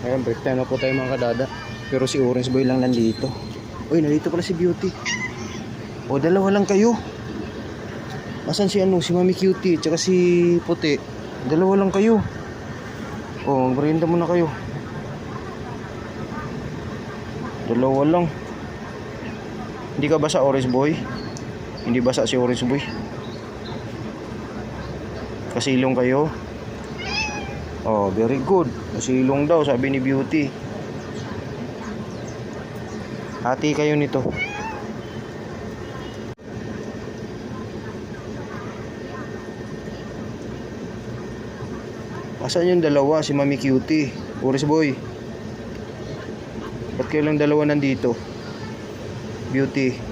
Ayan, break time na po tayo mga kadada. Pero si Orange Boy lang nandito. Uy, nandito pala si Beauty. O, dalawa lang kayo. Asan si ano, si Mami Cutie, tsaka si Puti. Dalawa lang kayo. O, merienda muna kayo. Dalawa lang. Hindi ka basa, Orange Boy? Hindi basa si Orange Boy? Kasilong kayo? Oh, very good. Kasilong daw, sabi ni Beauty. Hati kayo nito. Asan yung dalawa? Si Mami Cutie, Orange Boy. Ba't kayo lang dalawa nandito? Beauty.